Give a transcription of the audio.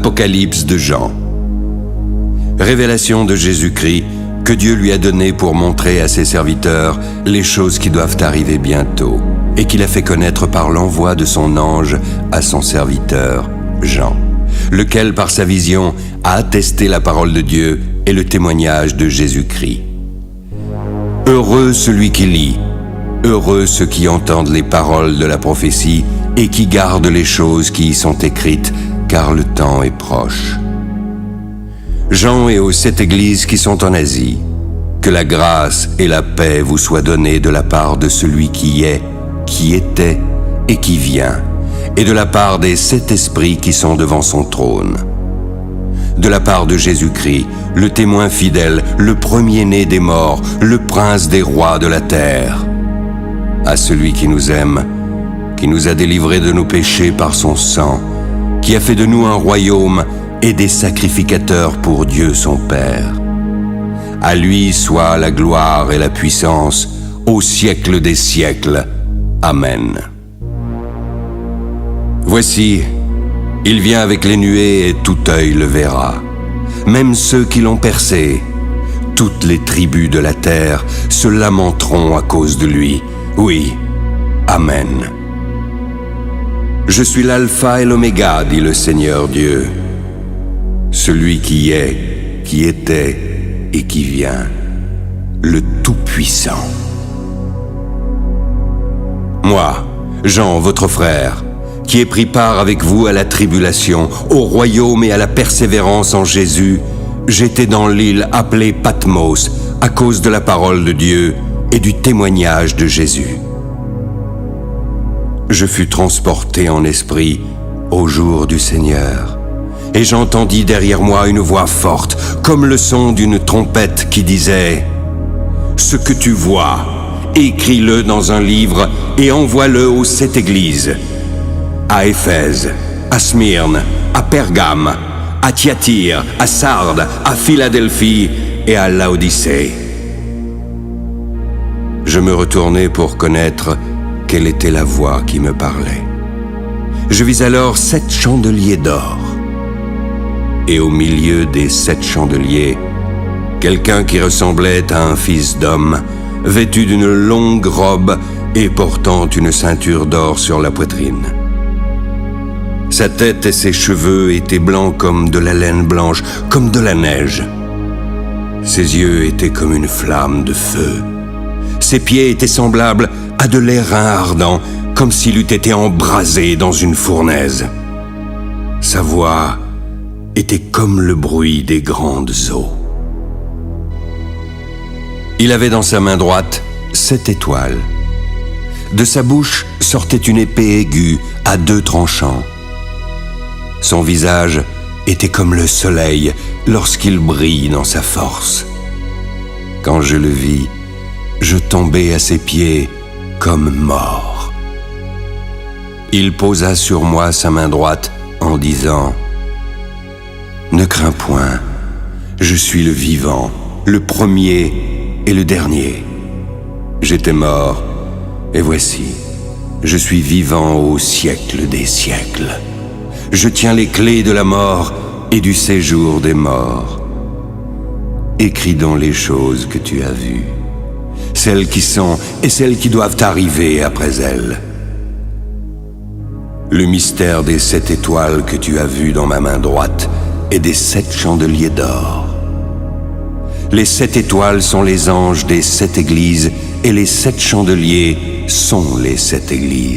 Apocalypse de Jean. Révélation de Jésus-Christ que Dieu lui a donnée pour montrer à ses serviteurs les choses qui doivent arriver bientôt et qu'il a fait connaître par l'envoi de son ange à son serviteur Jean, lequel par sa vision a attesté la parole de Dieu et le témoignage de Jésus-Christ. Heureux celui qui lit, heureux ceux qui entendent les paroles de la prophétie et qui gardent les choses qui y sont écrites, car le temps est proche. Jean et aux 7 églises qui sont en Asie, que la grâce et la paix vous soient données de la part de celui qui est, qui était et qui vient, et de la part des 7 esprits qui sont devant son trône. De la part de Jésus-Christ, le témoin fidèle, le premier-né des morts, le prince des rois de la terre. À celui qui nous aime, qui nous a délivrés de nos péchés par son sang, qui a fait de nous un royaume et des sacrificateurs pour Dieu son Père. À lui soit la gloire et la puissance au siècle des siècles. Amen. Voici, il vient avec les nuées et tout œil le verra, même ceux qui l'ont percé. Toutes les tribus de la terre se lamenteront à cause de lui. Oui, Amen. Je suis l'alpha et l'oméga, dit le Seigneur Dieu, celui qui est, qui était et qui vient, le Tout-Puissant. Moi, Jean, votre frère, qui ai pris part avec vous à la tribulation, au royaume et à la persévérance en Jésus, j'étais dans l'île appelée Patmos à cause de la parole de Dieu et du témoignage de Jésus. Je fus transporté en esprit au jour du Seigneur, et j'entendis derrière moi une voix forte, comme le son d'une trompette qui disait « Ce que tu vois, écris-le dans un livre et envoie-le aux 7 églises, à Éphèse, à Smyrne, à Pergame, à Thyatire, à Sardes, à Philadelphie et à Laodicée. » Je me retournai pour connaître quelle était la voix qui me parlait. Je vis alors 7 chandeliers d'or. Et au milieu des 7 chandeliers, quelqu'un qui ressemblait à un fils d'homme, vêtu d'une longue robe et portant une ceinture d'or sur la poitrine. Sa tête et ses cheveux étaient blancs comme de la laine blanche, comme de la neige. Ses yeux étaient comme une flamme de feu. Ses pieds étaient semblables à de l'airain ardent, comme s'il eût été embrasé dans une fournaise. Sa voix était comme le bruit des grandes eaux. Il avait dans sa main droite 7 étoiles. De sa bouche sortait une épée aiguë à 2 tranchants. Son visage était comme le soleil lorsqu'il brille dans sa force. Quand je le vis, je tombai à ses pieds comme mort. Il posa sur moi sa main droite en disant « Ne crains point, je suis le vivant, le premier et le dernier. J'étais mort, et voici, je suis vivant au siècle des siècles. Je tiens les clés de la mort et du séjour des morts. Écris donc les choses que tu as vues, celles qui sont et celles qui doivent arriver après elles. Le mystère des 7 étoiles que tu as vues dans ma main droite et des 7 chandeliers d'or. Les 7 étoiles sont les anges des 7 églises et les 7 chandeliers sont les 7 églises.